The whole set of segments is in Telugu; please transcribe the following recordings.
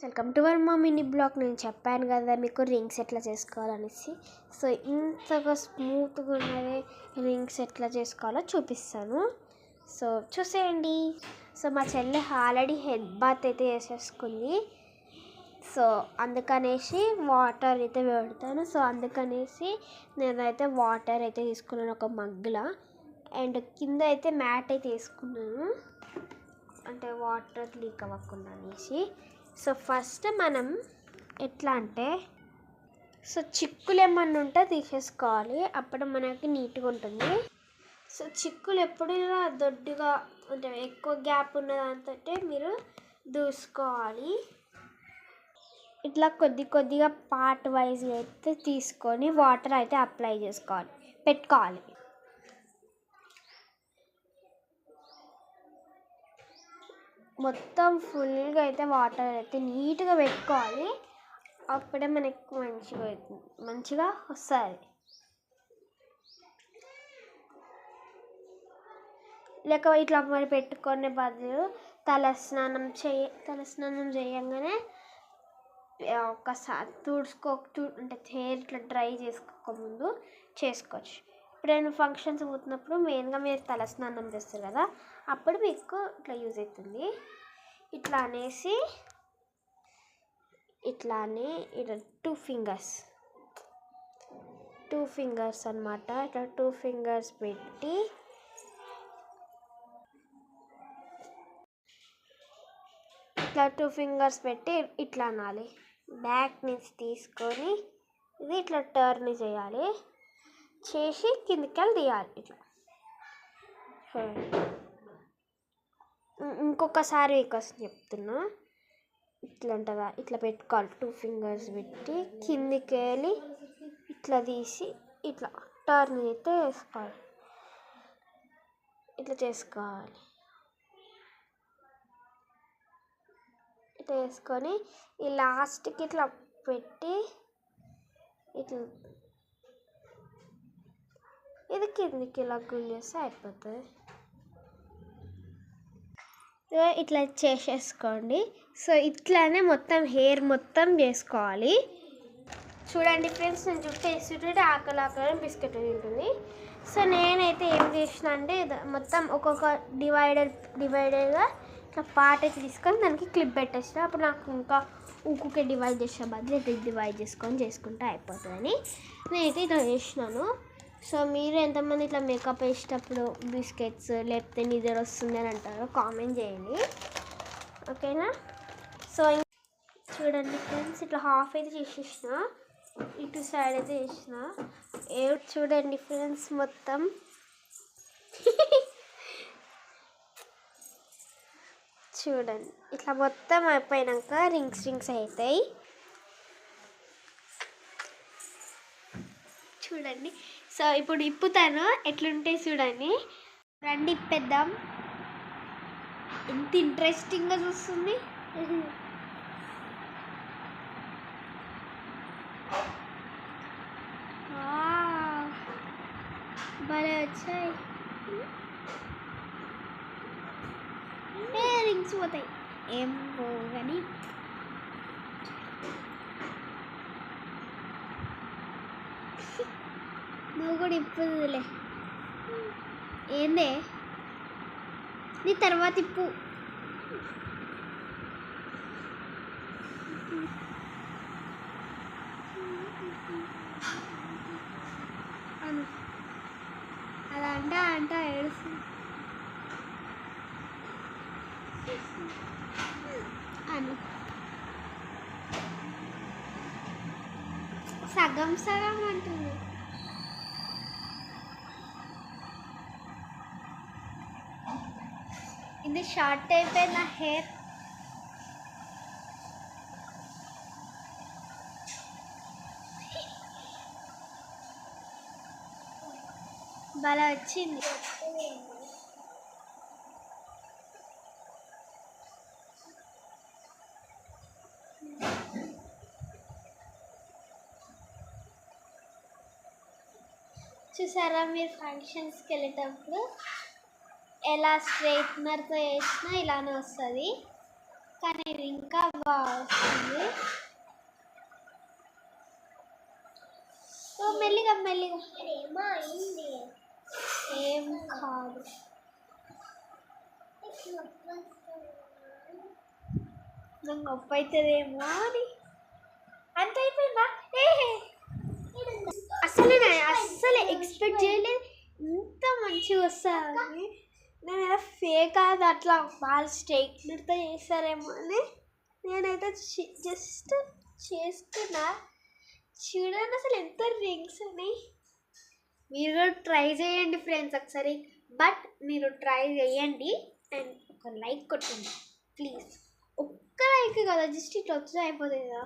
వెల్కమ్ టు అవర్ మా మినీ బ్లాగ్. నేను చెప్పాను కదా మీకు రింగ్స్ ఎట్లా చేసుకోవాలనేసి. సో ఇంతగా స్మూత్గా ఉన్నది రింగ్స్ ఎట్లా చేసుకోవాలో చూపిస్తాను. సో చూసేయండి. సో మా చెల్లి ఆల్రెడీ హెడ్ బాత్ అయితే వేసేసుకుంది. సో అందుకనేసి వాటర్ అయితే పెడతాను. సో అందుకనేసి నేనైతే వాటర్ అయితే తీసుకున్నాను ఒక మగ్గులా. అండ్ కింద అయితే మ్యాట్ అయితే వేసుకున్నాను, అంటే వాటర్ లీక్ అవ్వకుండా అనేసి. సో ఫస్ట్ మనం ఎట్లా అంటే చిక్కులు ఏమన్నా ఉంటే తీసేసుకోవాలి, అప్పుడు మనకి నీట్గా ఉంటుంది. సో చిక్కులు ఎప్పుడు ఇలా దొడ్డుగా అంటే ఎక్కువ గ్యాప్ ఉన్న దాంతో మీరు దూసుకోవాలి. ఇట్లా కొద్దిగా పార్ట్ వైజ్గా అయితే తీసుకొని వాటర్ అయితే అప్లై పెట్టుకోవాలి. మొత్తం ఫుల్గా అయితే వాటర్ అయితే నీట్గా పెట్టుకోవాలి, అప్పుడే మనకి మంచిగా వస్తుంది. లేక ఇట్లా మరి పెట్టుకునే బదులు తలస్నానం చేయంగానే ఒకసారి అంటే హెయిర్ ఇట్లా డ్రై చేసుకోకముందు చేసుకోవచ్చు. ఎప్పుడైనా ఫంక్షన్స్ పోతున్నప్పుడు మెయిన్గా మీరు తలస్నానం చేస్తారు కదా, అప్పుడు మీకు ఇట్లా యూజ్ అవుతుంది. ఇట్లా అనేసి ఇట్లానే ఇట్లా టూ ఫింగర్స్ అన్నమాట. ఇట్లా టూ ఫింగర్స్ పెట్టి ఇట్లా అనాలి. బ్యాక్ నుంచి తీసుకొని ఇది ఇట్లా టర్న్ చేయాలి, చేసి కిందికి తీయాలి. ఇట్లా ఇంకొకసారి కోసం చెప్తున్నా. ఇట్లా ఉంటుందా, ఇట్లా పెట్టుకోవాలి. టూ ఫింగర్స్ పెట్టి కిందికి వెళ్ళి ఇట్లా తీసి ఇట్లా టర్న్ అయితే వేసుకోవాలి. ఇట్లా చేసుకోవాలి. ఇట్లా వేసుకొని ఈ లాస్ట్కి ఇట్లా పెట్టి ఇట్లా ఇది కిందికి ఇలా గుంజేస్తే అయిపోతుంది. ఇట్లా చేసేసుకోండి. సో ఇట్లానే మొత్తం హెయిర్ మొత్తం చేసుకోవాలి. చూడండి ఫ్రెండ్స్, నేను చుట్టూ ఆకలి బిస్కెట్ ఉంటుంది. సో నేనైతే ఏం చేసిన అంటే మొత్తం ఒక్కొక్క డివైడర్గా ఇట్లా పార్ట్ అయితే తీసుకొని దానికి క్లిప్ పెట్టేసిన. అప్పుడు నాకు ఇంకా ఊకే డివైడ్ చేసే బదులు ఇట్లా డివైడ్ చేసుకుంటే అయిపోతుందని నేనైతే ఇట్లా చేసినాను. సో మీరు ఎంతమంది ఇట్లా మేకప్ వేసేటప్పుడు బిస్కెట్స్ లేకపోతే నిద్ర వస్తుంది అని అంటారో కామెంట్ చేయండి, ఓకేనా? సో చూడండి ఫ్రెండ్స్, ఇట్లా హాఫ్ అయితే చేసేసిన, ఇటు సైడ్ అయితే చేసిన. చూడండి ఫ్రెండ్స్, మొత్తం చూడండి ఇట్లా మొత్తం అయిపోయాక రింగ్స్ అవుతాయి. చూడండి. సో ఇప్పుడు ఇప్పుతాను ఎట్లుంటాయి చూడండి. రండి ఇప్పేద్దాం. ఎంత ఇంట్రెస్టింగ్గా చూస్తుంది. భలే వచ్చాయి. రింగ్స్ పోతాయి ఏం పోవు కానీ. నువ్వు కూడా ఇప్పుదులే. ఏందే నీ తర్వాత ఇప్పు. అలా అంట ఏడుస్తుంది అను. సగం అంటుంది. ఇది షార్ట్ అయిపోయింది నా హెయిర్. భలే వచ్చింది. చూసారా, మీరు ఫంక్షన్స్కి వెళ్ళేటప్పుడు ఎలా స్ట్రైట్నర్తో వేసినా ఇలానే వస్తుంది. కానీ ఇది ఇంకా బాగా వస్తుంది. మెల్లిగా మెల్లిగా ఏం కాదు. నాకు నొప్పి అవుతుందేమో అని అంత అయిపోయిందా? అస్సలు ఎక్స్పెక్ట్ చేయలేదు ఇంత మంచిగా వస్తుందని. నేను ఏదో ఫేక్ అది అట్లా వాళ్ళు స్ట్రైట్నర్తో చేస్తారేమో అని నేనైతే జస్ట్ చేస్తున్నా. చూడండి అసలు ఎంత రింగ్స్ ఉన్నాయి. మీరు కూడా ట్రై చేయండి ఫ్రెండ్స్ ఒకసారి. బట్ మీరు ట్రై చేయండి అండ్ ఒక లైక్ కొట్టండి ప్లీజ్. ఒక్క లైక్ కదా, జస్ట్ ఇట్లా వచ్చి అయిపోతుంది కదా.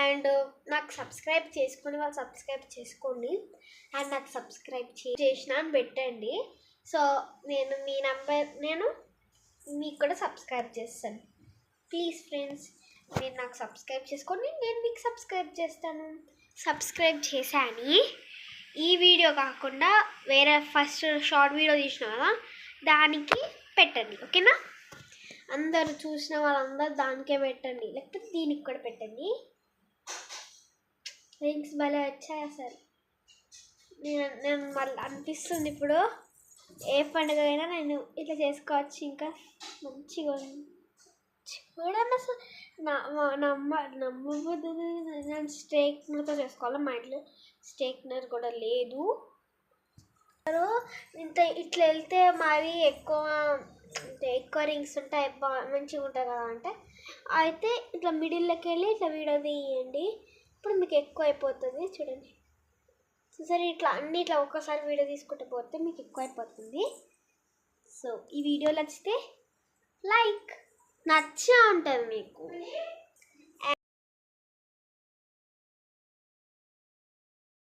అండ్ నాకు సబ్స్క్రైబ్ చేసుకుని వాళ్ళు సబ్స్క్రైబ్ చేసుకోండి. అండ్ నాకు సబ్స్క్రైబ్ చేసిన అని పెట్టండి. సో నేను మీకు కూడా సబ్స్క్రైబ్ చేస్తాను. ప్లీజ్ ఫ్రెండ్స్ మీరు నాకు సబ్స్క్రైబ్ చేసుకోండి, నేను మీకు సబ్స్క్రైబ్ చేస్తాను. సబ్స్క్రైబ్ చేశాను. ఈ వీడియో కాకుండా వేరే ఫస్ట్ షార్ట్ వీడియో తీసిన కదా దానికి పెట్టండి, ఓకేనా? అందరూ చూసిన వాళ్ళందరూ దానికే పెట్టండి, లేకపోతే దీనికి కూడా పెట్టండి. రింగ్స్ భలే వచ్చాయి అసలు. నేను మళ్ళీ అనిపిస్తుంది ఇప్పుడు ఏ పండుగ అయినా నేను ఇట్లా చేసుకోవచ్చు. ఇంకా మంచిగా చూడండి అసలు నమ్మబోతుంది. నేను స్ట్రైట్నర్తో చేసుకోవాలి, మా ఇంట్లో స్ట్రైట్నర్ కూడా లేదు. ఇట్లా వెళ్తే మరి ఎక్కువ రింగ్స్ ఉంటాయి, మంచిగా ఉంటుంది కదా అంటే అయితే ఇట్లా మిడిల్లోకి వెళ్ళి ఇట్లా వీడియో తీయండి. ఇప్పుడు మీకు ఎక్కువ అయిపోతుంది. చూడండి సరే ఇట్లా అన్నీ ఇట్లా ఒక్కసారి వీడియో తీసుకుంటూ పోతే మీకు ఎక్కువ అయిపోతుంది. సో ఈ వీడియో నచ్చితే లైక్, నచ్చే ఉంటుంది మీకు.